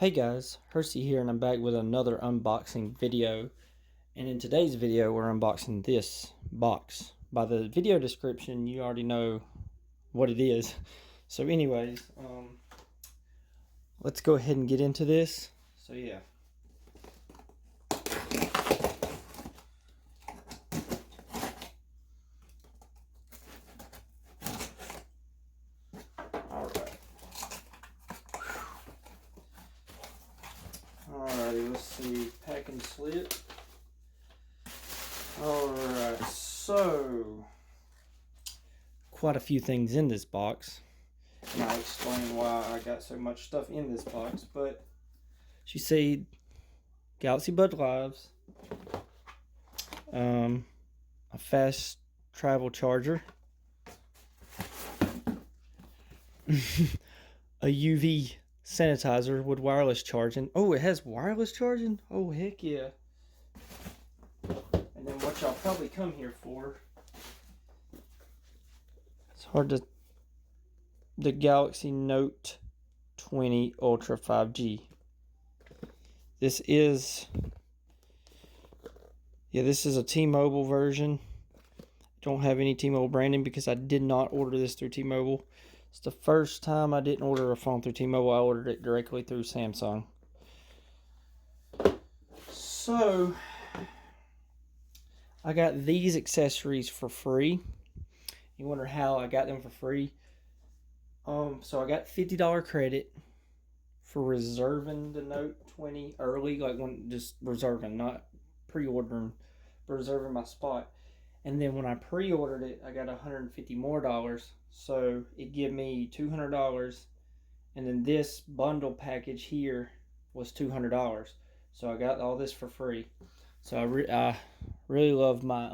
Hey guys, Hersey here and I'm back with another unboxing video. And in today's video we're unboxing this box. By the video description you already know what it is. So anyways, let's go ahead and get into this. So yeah. Alright. Alrighty, let's see. Pack and slip. Alright, so quite a few things in this box. And I'll explain why I got so much stuff in this box. But as you see, Galaxy Buds Lives, a fast travel charger, a UV sanitizer with wireless charging. Oh, it has wireless charging? Oh, heck yeah. And then what y'all probably come here for, it's hard to, the Galaxy Note 20 Ultra 5G. This is a T-Mobile version. Don't have any T-Mobile branding because I did not order this through T-Mobile. It's the first time I didn't order a phone through T-Mobile. I ordered it directly through Samsung. So I got these accessories for free. You wonder how I got them for free? So I got $50 credit for reserving the Note 20 early, like when just reserving, not pre-ordering, but reserving my spot. And then when I pre-ordered it, I got $150 more. So it gave me $200. And then this bundle package here was $200. So I got all this for free. So I really love my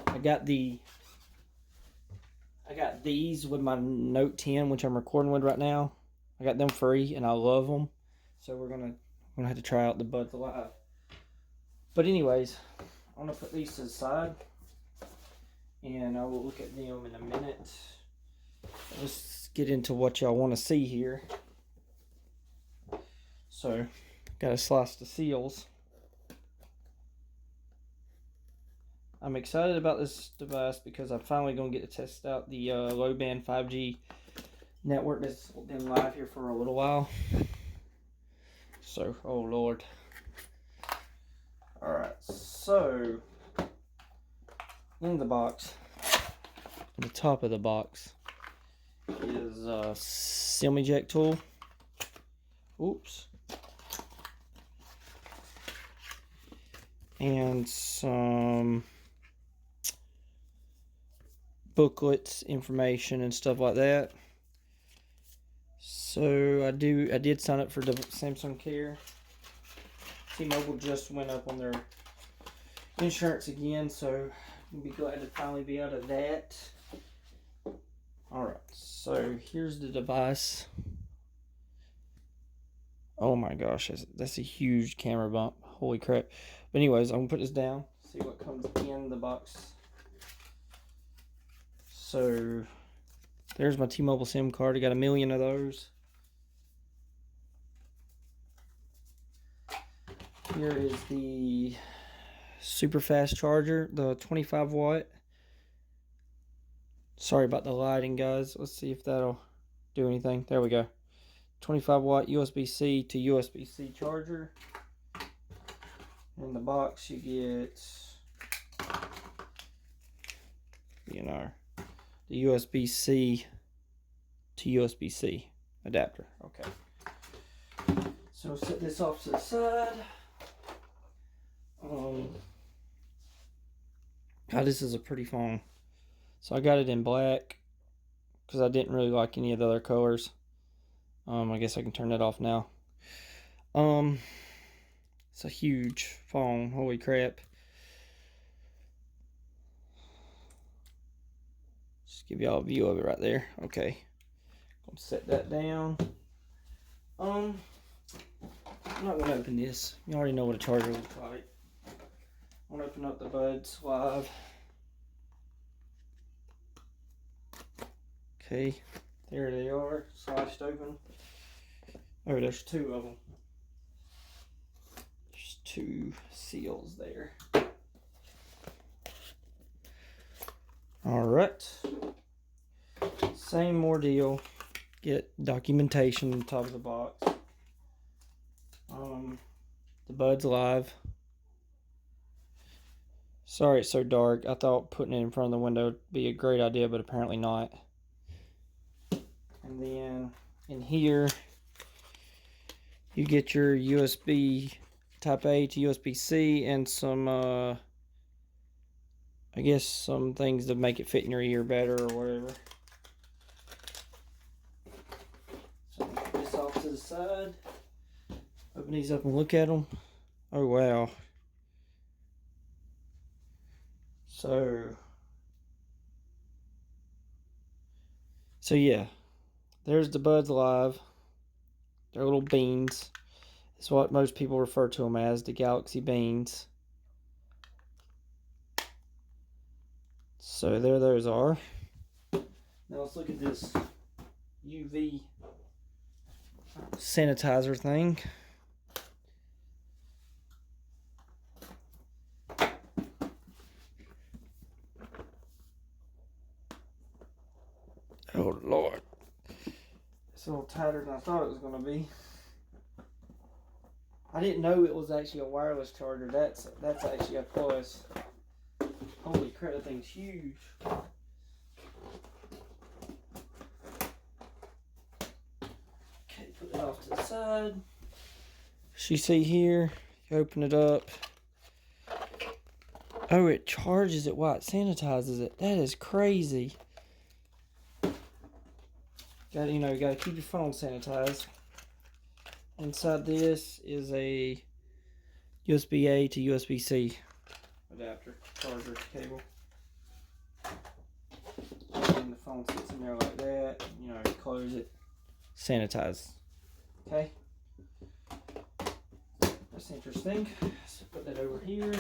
I got these with my Note 10, which I'm recording with right now. I got them free and I love them. So we're gonna have to try out the Buds Live. But anyways, I'm gonna put these to the side and I will look at them in a minute. Let's get into what y'all want to see here. So, gotta slice the seals. I'm excited about this device because I'm finally gonna get to test out the low band 5G network that's been live here for a little while. So, oh Lord. Alright, so in the box, at the top of the box, is a SIM eject tool. Oops. And some booklets, information, and stuff like that. So I did sign up for the Samsung Care. T-Mobile just went up on their insurance again, so I'll be glad to finally be out of that. Alright, so here's the device. Oh my gosh, that's a huge camera bump. Holy crap. But anyways, I'm gonna put this down, see what comes in the box. So there's my T-Mobile SIM card. I got 1 million of those. Here is the super fast charger, the 25 watt. Sorry about the lighting, guys. Let's see if that'll do anything. There we go. 25 watt USB-C to USB-C charger. In the box you get, the USB-C to USB-C adapter. Okay. So set this off to the side. God, this is a pretty phone. So I got it in black because I didn't really like any of the other colors. I guess I can turn that off now. It's a huge phone. Holy crap. Just give y'all a view of it right there. Okay. Gonna set that down. I'm not gonna open this. You already know what a charger looks like. I'm gonna open up the Buds Live. Okay, there they are, sliced open. Oh, there's two of them. There's two seals there. All right. Same ordeal. Get documentation on top of the box. The Buds Live. Sorry it's so dark. I thought putting it in front of the window would be a great idea, but apparently not. And then in here, you get your USB Type A to USB-C and some, I guess some things to make it fit in your ear better or whatever. So put this off to the side. Open these up and look at them. Oh, wow. So yeah, there's the Buds Live. They're little beans. It's what most people refer to them as, the Galaxy Beans. So there those are. Now let's look at this UV sanitizer thing. Oh Lord. It's a little tighter than I thought it was going to be. I didn't know it was actually a wireless charger. That's actually a plus. Holy crap, that thing's huge. Okay, put it off to the side. As you see here, you open it up. Oh, it charges it while it sanitizes it. That is crazy. Got to keep your phone sanitized. Inside this is a USB-A to USB-C adapter, charger cable. And the phone sits in there like that. You close it, sanitize. Okay? That's interesting. So put that over here.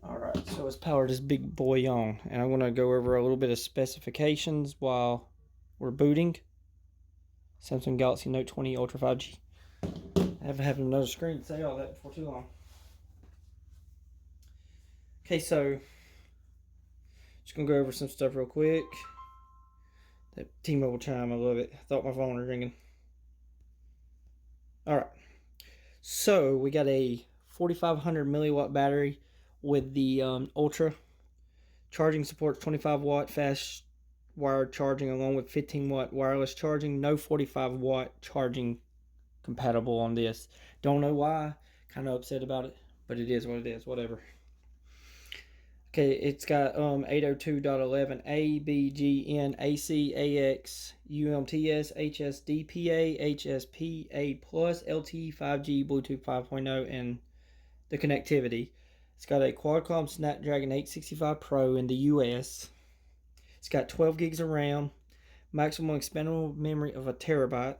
Alright, so let's power this big boy on. And I'm going to go over a little bit of specifications while we're booting. Samsung Galaxy Note 20 Ultra 5G. I haven't had another screen to say all that before too long. Okay, so just gonna go over some stuff real quick. That T-Mobile chime, I love it. I thought my phone was ringing. Alright, so we got a 4500 milliwatt battery with the Ultra. Charging supports 25 watt fast wired charging along with 15 watt wireless charging. No 45 watt charging compatible on this. Don't know why. Kind of upset about it, but it is what it is. Whatever. Okay, it's got 802.11a, b, g, n, ac, ax, umts, hsdpa, hsp, a+, lte, 5G, Bluetooth 5.0, and the connectivity. It's got a Qualcomm Snapdragon 865 Pro in the US. It's got 12 gigs of RAM, maximum expandable memory of 1 terabyte.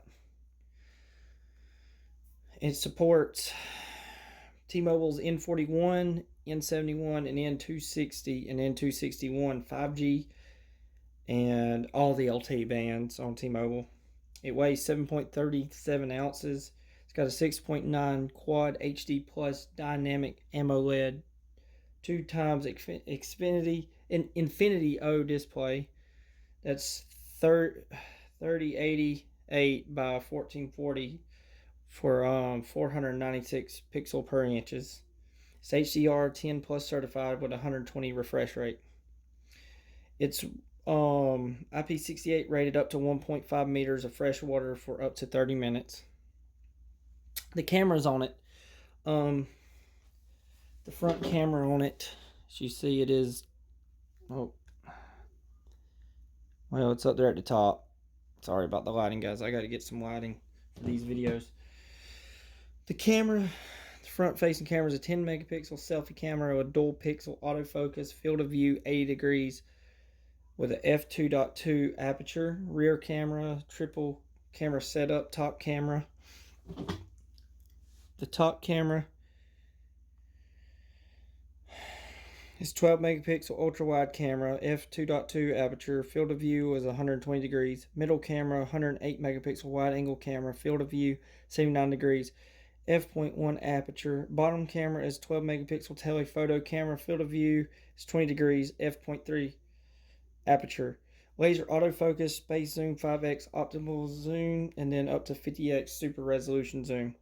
It supports T-Mobile's N41, N71, and N260 and N261 5G and all the LTE bands on T-Mobile. It weighs 7.37 ounces. It's got a 6.9 quad HD plus dynamic AMOLED 2x Infinity O display. That's 3088 by 1440 for 496 pixel per inches. It's HDR 10 plus certified with 120 refresh rate. It's IP68 rated up to 1.5 meters of fresh water for up to 30 minutes. The cameras on it, the front camera on it, as you see, it is, well, it's up there at the top. Sorry about the lighting, guys. I got to get some lighting for these videos. The camera, the front facing camera is a 10 megapixel selfie camera, a dual pixel autofocus, field of view 80 degrees with a f2.2 aperture, rear camera, triple camera setup, top camera. The top camera It's 12 megapixel ultra wide camera, f2.2 aperture, field of view is 120 degrees. Middle camera, 108 megapixel wide angle camera, field of view 79 degrees. f.1 aperture. Bottom camera is 12 megapixel telephoto camera, field of view is 20 degrees, f.3 aperture. Laser autofocus, space zoom 5x optimal zoom, and then up to 50x super resolution zoom.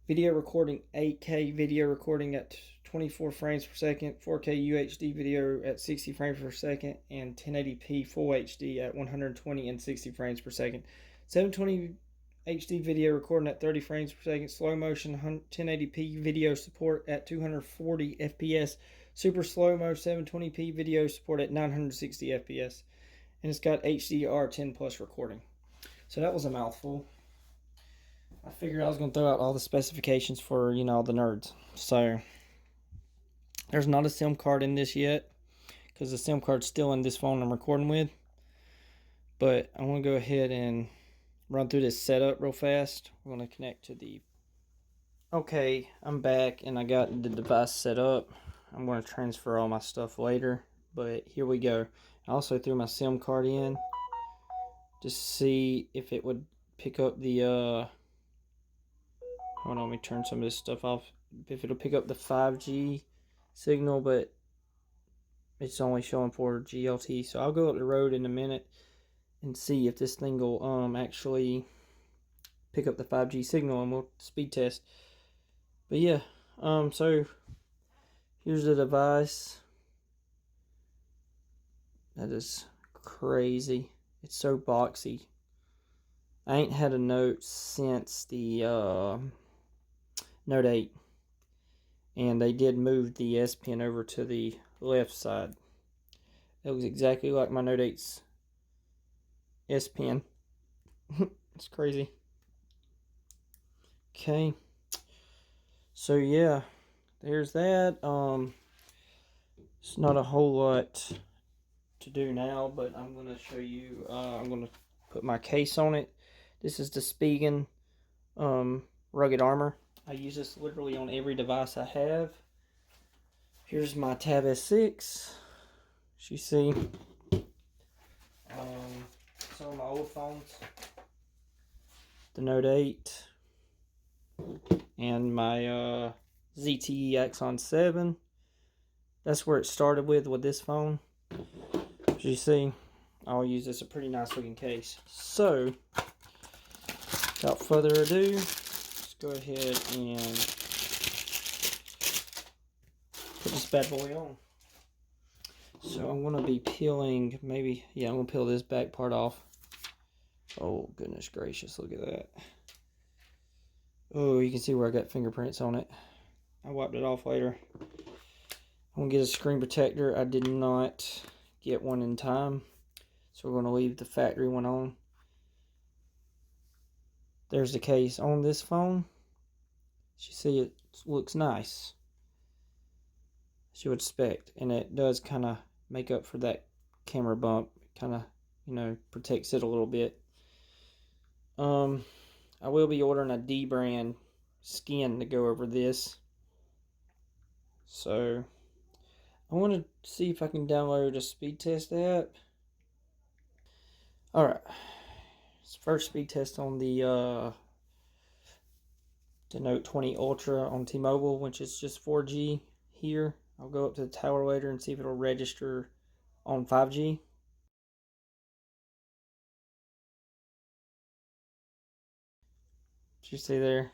Video recording 8K video recording at 24 frames per second, 4K UHD video at 60 frames per second, and 1080p full HD at 120 and 60 frames per second. 720 HD video recording at 30 frames per second, slow motion 1080p video support at 240 FPS, super slow mo 720p video support at 960 FPS, and it's got HDR10 plus recording. So that was a mouthful. I figured I was going to throw out all the specifications for, the nerds. So, there's not a SIM card in this yet, because the SIM card's still in this phone I'm recording with. But I want to go ahead and run through this setup real fast. We're going to connect to the... Okay, I'm back, and I got the device set up. I'm going to transfer all my stuff later, but here we go. I also threw my SIM card in, just to see if it would pick up the... Hold on, let me turn some of this stuff off. If it'll pick up the 5G signal, but it's only showing for GLT. So I'll go up the road in a minute and see if this thing will actually pick up the 5G signal, and we'll speed test. But yeah, so here's the device. That is crazy. It's so boxy. I ain't had a Note since the Note 8, and they did move the S Pen over to the left side. It looks exactly like my Note 8's S Pen. It's crazy. Okay, so yeah, there's that. It's not a whole lot to do now, but I'm gonna show you. I'm gonna put my case on it. This is the Spigen rugged armor. I use this literally on every device I have. Here's my Tab S6. As you see, some of my old phones, the Note 8, and my ZTE Axon 7. That's where it started with this phone. As you see, I'll use this, a pretty nice looking case. So, without further ado, let's go ahead and put this bad boy on. So I'm going to be peeling, I'm going to peel this back part off. Oh, goodness gracious, look at that. Oh, you can see where I got fingerprints on it. I wiped it off later. I'm going to get a screen protector. I did not get one in time, so we're going to leave the factory one on. There's the case on this phone. As you see, it looks nice, as you would expect, and it does kind of make up for that camera bump. It kind of, protects it a little bit. I will be ordering a D brand skin to go over this. So I want to see if I can download a speed test app. Alright, first speed test on the Note 20 Ultra on T-Mobile, which is just 4G here. I'll go up to the tower later and see if it'll register on 5G. As you see there,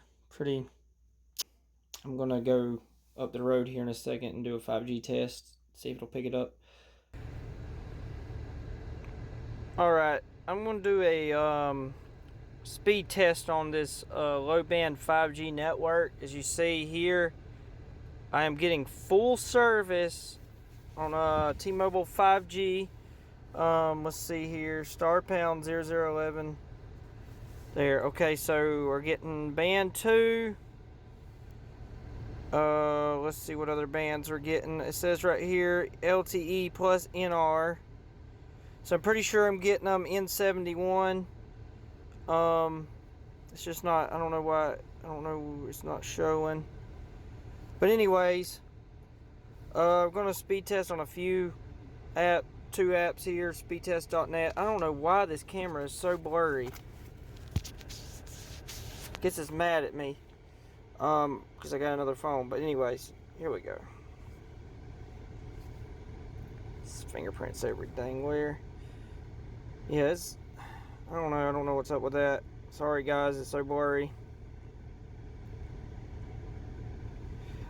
I'm going to go up the road here in a second and do a 5G test, see if it'll pick it up. Alright, I'm going to do a speed test on this low band 5G network. As you see here, I am getting full service on T-Mobile 5G. Let's see here, *pound 0011. There, okay, so we're getting band 2. Let's see what other bands we're getting. It says right here, LTE plus NR. So I'm pretty sure I'm getting them N71. It's just not, I don't know why, it's not showing. But anyways, I'm going to speed test on a few two apps here, speedtest.net. I don't know why this camera is so blurry. Guess it's mad at me. Because I got another phone. But anyways, here we go. It's fingerprints every dang where. Yeah, I don't know what's up with that. Sorry guys, it's so blurry.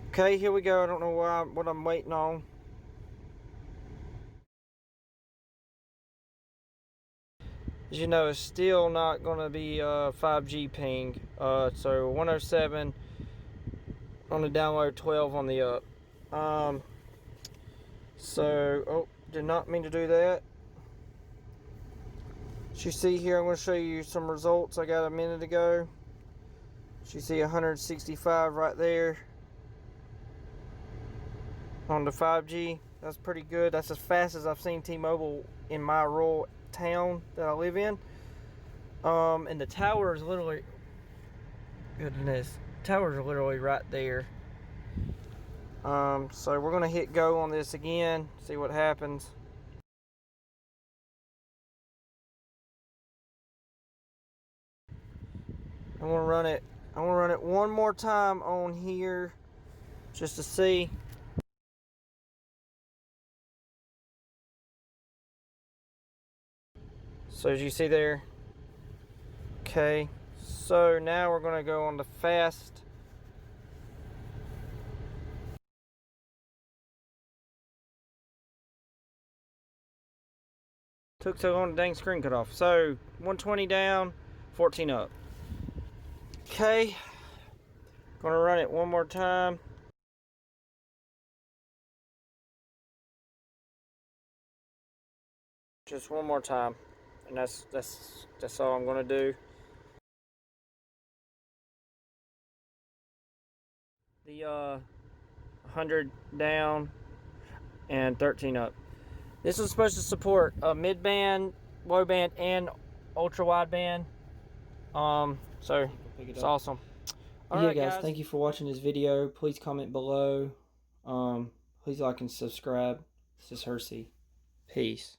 Okay, here we go. I don't know what I'm waiting on. As you know, it's still not going to be 5G ping. So 107 on the download, 12 on the up. Oh, did not mean to do that. As you see here, I'm going to show you some results I got a minute ago. As you see 165 right there on the 5G. That's pretty good. That's as fast as I've seen T-Mobile in my rural town that I live in. And the tower is literally, goodness, towers are literally right there. So we're gonna hit go on this again, see what happens. I want to run it one more time on here just to see. So as you see there, okay, so now we're going to go on the fast. Took so long, the dang screen cut off. So 120 down, 14 up. Okay, gonna run it one more time. Just one more time, and that's all I'm gonna do. The 100 down and 13 up. This is supposed to support mid-band, low band, and ultra wideband. So it's awesome. All right, guys, thank you for watching this video. Please comment below. Please like and subscribe. This is Hersey. Peace.